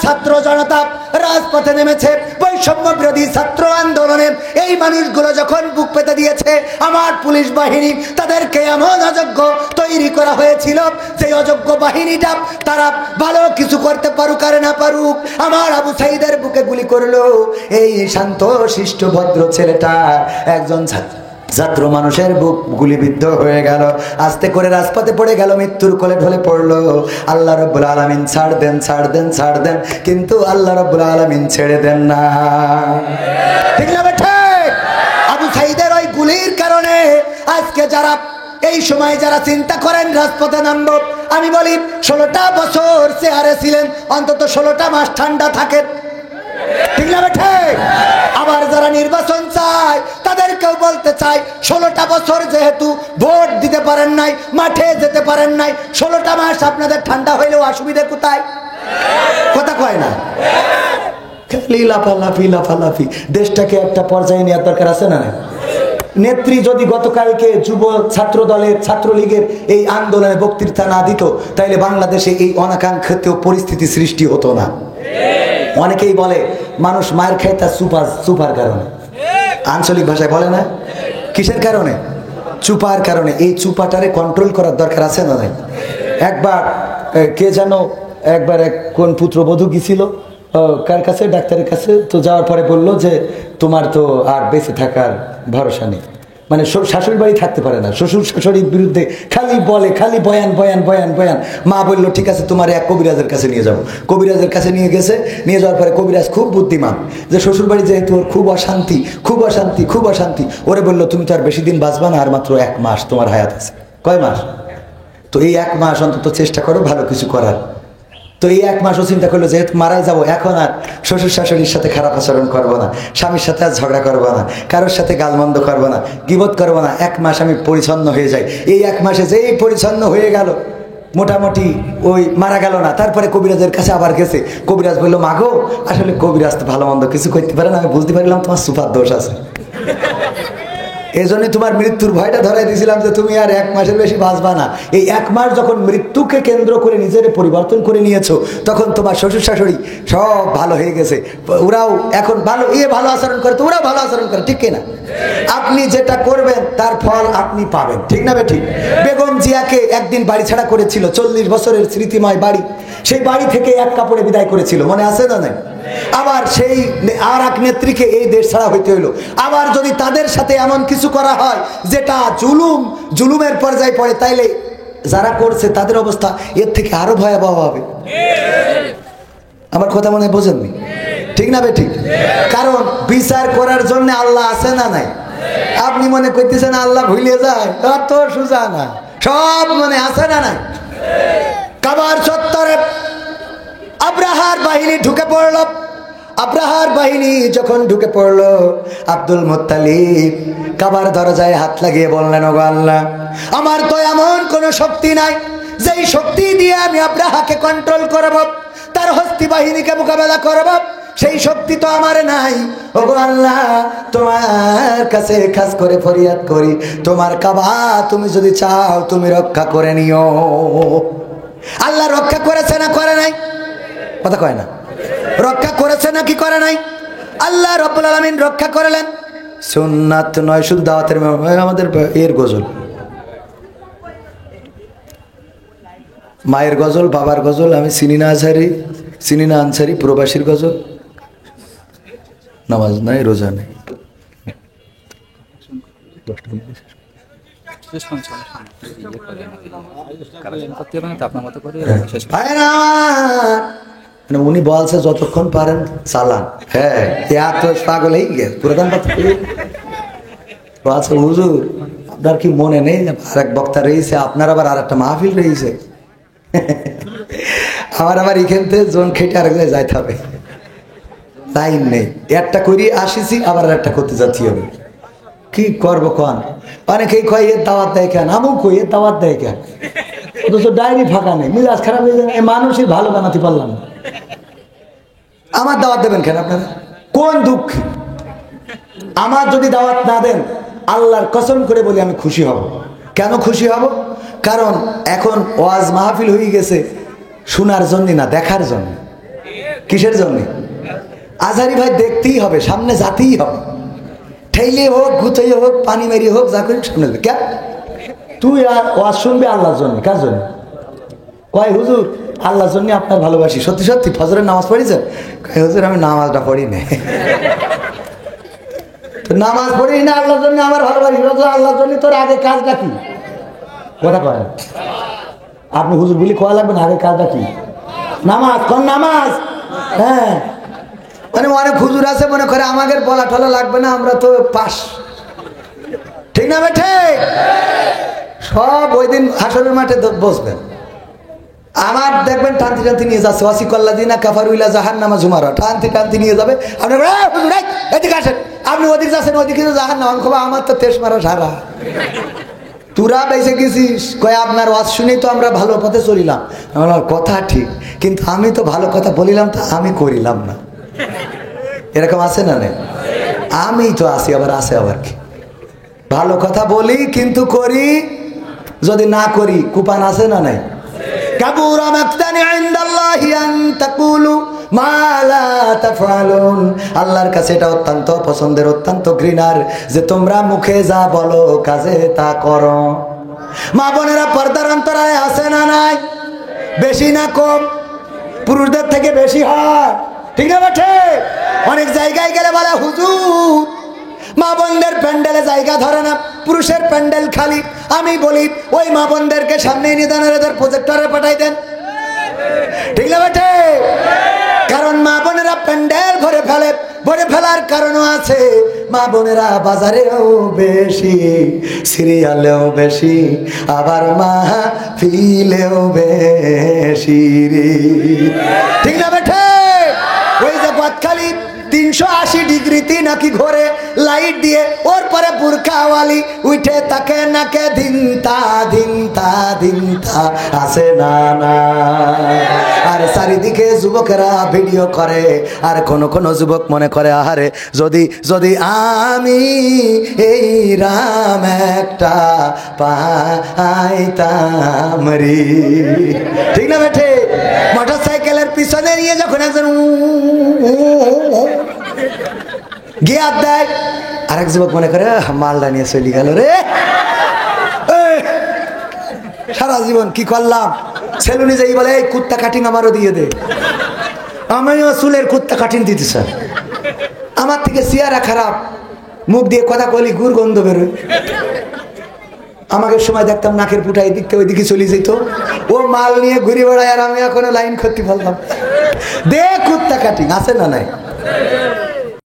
ছাত্র জনতা রাজপথে নেমেছে বৈষম্য বিরোধী ছাত্র আন্দোলনে। এই মানুষগুলো যখন বুক পেতে দিয়েছে, আমার পুলিশ বাহিনী তাদেরকে এমন অযোগ্য তৈরি করা হয়েছিল, সেই অযোগ্য বাহিনীটা তারা ভালো কিছু করতে পারুক আর না পারুক, আমার আবু সাইদের বুকে গুলি করলো। এই শান্ত শিষ্ট ভদ্র ছেলেটা একজন ছাত্র মানুষের বুক গুলিবিদ্ধ হয়ে গেল, আস্তে করে রাজপথে পড়ে গেল, মৃত্যুর কোলে ঢলে পড়লো। আল্লাহ রাব্বুল আলামিন ছাড় দেন, ছাড় দেন, ছাড় দেন, কিন্তু আল্লাহ রাব্বুল আলামিন ছেড়ে দেন না। ঠিক না বেঠে? আবু সাইদের ওই গুলির কারণে আজকে যারা এই সময় যারা চিন্তা করেন রাজপথে নামবো, আমি বলি 16টা বছর চেয়ারে ছিলেন, অন্তত 16টা মাস ঠান্ডা থাকেন। ঠিক না বেঠে? আবার যারা নির্বাচন চায় তাদেরকেও বলতে চাই, 16টা বছর যেহেতু ভোট দিতে পারেন নাই, মাঠে যেতে পারেন নাই, 16টা মাস আপনাদের ঠান্ডা হইলেও অসুবিধা কোথায়? কথা কয় না? লাফালাফি লাফালাফি, দেশটাকে একটা পর্যায়ে নেওয়ার দরকার আছে না? নেত্রী যদি গতকালকে যুব ছাত্র দলের ছাত্রলীগের এই আন্দোলনে বক্তৃতা না দিত, তাইলে বাংলাদেশে এই অনাকাঙ্ক্ষিত পরিস্থিতি সৃষ্টি হতো না। অনেকেই বলে মানুষ মায়ের খায় তার চুপার কারণে, আঞ্চলিক ভাষায় বলে না, কিসের কারণে? চুপার কারণে। এই চুপাটারে কন্ট্রোল করার দরকার আছে না? নাই? একবার কে যেন একবার কোন পুত্রবধূ গেছিল কার কাছে, ডাক্তারের কাছে, তো যাওয়ার পরে বলল যে তোমার তো আর বেঁচে থাকার ভরসা নেই। মানে শাশুড়ি বাড়ি থাকতে পারে না, শ্বশুর শাশুড়ির বিরুদ্ধে খালি বলে, খালি বয়ান বয়ান বয়ান বয়ান। মা বললো ঠিক আছে তোমার এক কবিরাজের কাছে নিয়ে যাবো। কবিরাজের কাছে নিয়ে গেছে, নিয়ে যাওয়ার পরে কবিরাজ খুব বুদ্ধিমান, যে শ্বশুর বাড়ি যেহেতু ওর খুব অশান্তি, খুব অশান্তি, খুব অশান্তি, ওরে বললো তুমি তো আর বেশি দিন বাঁচবা না, আর মাত্র 1 মাস তোমার হায়াত আছে। কয় মাস? তো এই 1 মাস অন্তত চেষ্টা করো ভালো কিছু করার। তো এই 1 মাসও চিন্তা করলো যেহেতু মারাই যাবো, এখন আর শ্বশুর শাশুড়ির সাথে খারাপ আচরণ করবো না, স্বামীর সাথে আর ঝগড়া করবো না, কারোর সাথে গালমন্দ করবো না, গীবত করবো না, 1 মাস আমি পরিচ্ছন্ন হয়ে যাই। এই 1 মাসে যেই পরিচ্ছন্ন হয়ে গেল, মোটামুটি ওই মারা গেল না। তারপরে কবিরাজের কাছে আবার গেছে, কবিরাজ বললো মাগো আসলে কবিরাজ তো ভালো মন্দ কিছু করতে পারে না, আমি বুঝতে পারলাম তোমার সুপার দোষ আছে, এই জন্য তোমার মৃত্যুর ভয়টা ধরাই দিয়েছিলাম যে তুমি আর 1 মাসের বেশি বাঁচবা না। এই 1 মাস যখন মৃত্যুকে কেন্দ্র করে নিজের পরিবর্তন করে নিয়েছো, তখন তোমার শ্বশুর শাশুড়ি সব ভালো হয়ে গেছে, ওরাও এখন ভালো ভালো আচরণ করে, তো ওরাও ভালো আচরণ করে। ঠিক কিনা? আপনি যেটা করবেন তার ফল আপনি পাবেন। ঠিক না বে ঠিক? বেগম জিয়াকে একদিন বাড়ি ছাড়া করেছিল, 40 বছরের স্মৃতিময় বাড়ি, সেই বাড়ি থেকে 1 কাপড়ে বিদায় করেছিল, মনে আছে না? নাই? আবার সেই আর এক নেত্রীকে এই দেশ ছাড়া হইতে হইল। আবার যদি তাদের সাথে এমন কিছু করা হয় যেটা জুলুমের পর্যায়ে পড়ে, তাইলে যারা করছে তাদের অবস্থা এর থেকে আরো ভয়াবহ হবে। আমার কথা মনে বোঝেননি? ঠিক না বে ঠিক? কারণ বিচার করার জন্য আল্লাহ আছে না নাই? আপনি মনে করতেছেন আল্লাহ ভুলে যায়, অত সোজা না, সব মনে আছে না নাই? কাবার চত্বরে আব্রাহার বাহিনী ঢুকে পড়ল। আব্রাহার বাহিনী যখন ঢুকে পড়ল, আব্দুল মুত্তালিব কাবার দরজায় হাত লাগিয়ে বললেন, ওগো আল্লাহ, আমার তো এমন কোন শক্তি নাই যেই শক্তি দিয়ে আমি আব্রাহাকে কন্ট্রোল করব, তার হস্তি বাহিনীকে মোকাবেলা করব, সেই শক্তি তো আমার নাই। ওগো আল্লাহ, তোমার কাছে খাস করে ফরিয়াদ করি, তোমার কাবা তুমি যদি চাও তুমি রক্ষা করে নিও। আল্লাহ রক্ষা করেছে না করে নাই? কথা কয় না? রক্ষা করেছে না কি করে নাই? আল্লাহ রাব্বুল আলামিন রক্ষা করলেন। সুন্নাত নয় শুধু দাওয়াতের, আমাদের এর গজল, মায়ের গজল, বাবার গজল, আমি চিনি না আনসারি, প্রবাসীর গজল, নামাজ নাই, রোজা নেই। উনি বলছে যতক্ষণ পারেন চালান। হ্যাঁ, এত পাগল হয়ে গেছে পুরাতন বলছে, হুজুর আপনার কি মনে নেই আর এক বক্তা রয়েছে, আপনার আবার আর একটা মাহফিল রয়েছে, আমার আবার এখান থেকে জোন খেটে আরেক জায়গায় যাইতে হবে, লাইন নেই, একটা করি আসিছি আবার একটা করতে যাচ্ছি হবে, কি করবো কন? অনেকেই কয় এর দাওয়াত দেয় কেন, আমুক কই এর দাওয়াত দেয় কেন, অথচ ডায়েরি ফাঁকা নেই, মিজাজ খারাপ হয়ে যায়, মানুষই ভালো বানাতে পারলাম না, আমার দাওয়াত দেবেন কেন আপনারা? কোন দুঃখ? আমার যদি দাওয়াত না দেন, আল্লাহর কসম করে বলি আমি খুশি হব। কেন খুশি হব? কারণ এখন ওয়াজ মাহফিল হয়ে গেছে শোনার জন্য না, দেখার জন্য। কিসের জন্য? আজহারি ভাই দেখতেই হবে, সামনে যাতেই হবে, ঠেইলে হোক, গুতাইয়ে হোক, পানি মেরিয়ে হোক, যা করি সামনে যাবে। কে তুই আর ওয়াজ শুনবে আল্লাহর জন্য, কার জন্য? কয় হুজুর আল্লাহর জন্য আপনার ভালোবাসি। সত্যি সত্যি ফজরের নামাজ পড়েছেন? কয় হুজুর আমি নামাজটা পড়ি না। তো নামাজ পড়ি না আল্লাহর জন্য আমার ভালোবাসি, আল্লাহর জন্য তোর আগে কাজটা কি? কথা কয় আপনি হুজুর বলি কোয়া লাগবে না, আগে কাজটা কি? নামাজ। কোন নামাজ? হ্যাঁ, মানে অনেক হুজুর আছে মনে করে আমাদের বলা টলা লাগবে না, আমরা তো পাস। ঠিক না বেঠে? সব ওই দিন হাসরের মাঠে বসবেন। আমার দেখবেন টানতি টানতি নিয়ে যাচ্ছে, ওয়াসিকাল্লা দিনা কাফারুইলা জাহান্নামা জুমারা, টানতি টানতি নিয়ে যাবে। আপনি এদিকে আসেন, আপনি ওদিকে যাচ্ছেন, ওদিকে জাহান্নাম। আমি খবর আমার তো তেস মারা সারা, তোরা বেঁচে গেছিস। কয় আপনার ওয়াজ শুনেই তো আমরা ভালো পথে চলিলাম। আমার কথা ঠিক, কিন্তু আমি তো ভালো কথা বলিলাম, তা আমি করিলাম না। এরকম আছে না? নেই? আমি তো আছি, আবার আছে আবার কি? ভালো কথা বলি কিন্তু করি, যদি না করি কুপান আছে না? নাই? কাবুরা মাকতানি ইনদাল্লাহি আন তাকুলু মা লা তাফআলুন। আল্লাহর কাছে এটা অত্যন্ত পছন্দের, অত্যন্ত ঘৃণার যে তোমরা মুখে যা বলো কাজে তা করো। মা বোনেরা পর্দার অন্তরালে আছে না? নাই? বেশি না কম? পুরুষদের থেকে বেশি হয়, ঠিক না বেঠে? অনেক জায়গায় গেলে বলে হুজুর মা বোনদের প্যান্ডেলে জায়গা ধরে না, পুরুষের প্যান্ডেল খালি। আমি বলি ওই মা বোনদেরকে সামনে নিয়ে দেন, এদের প্রজেক্টরে পাঠাই দেন, ঠিক না বেঠে? কারণ মা বোনেরা প্যান্ডেল ভরে ফেলে, ভরে ফেলার কারণও আছে। মা বোনেরা বাজারেও বেশি, সিরিয়ালেও বেশি, আবার মাহফিলেও বেশি, ঠিক না বেঠে? ওই যে বাতখালি 380 ডিগ্রিতে নাকি ঘরে লাইট দিয়ে, ওর পরে বুরখাওয়ালি উঠে তাকে নাকে ধিনতা ধিনতা ধিনতা আছে না? না। আর চারিদিকে যুবকেরা ভিডিও করে, আর কোন কোন যুবক মনে করে আহারে যদি যদি আমি এই রাম একটা পাইতাম রে, ঠিক না বেঠে? মোটর সাইকেলের পিছনে নিয়ে যখন একজন গিয়ার দেয়, আরেক যুবক মনে করে মালটা নিয়ে চলে গেল রে। সারা জীবন কি করলাম? সেলুনে যাই বলে এই কুত্তা কাটিং আমারও দিয়ে দে। আমিও চুলের কুত্তা কাটিং দিতে স্যার, আমার থেকে চেহারা খারাপ, মুখ দিয়ে কথা কলি গুড় গন্ধ বেরোয়। আমাকে সময় দেখতাম নাকের পুটা এদিকে ওইদিকে চলে যেত, ও মাল নিয়ে ঘুরে বেড়ায়, আর আমি এখনো লাইন করতে পারলাম। দে কুত্তা কাটিং আছে না? নাই?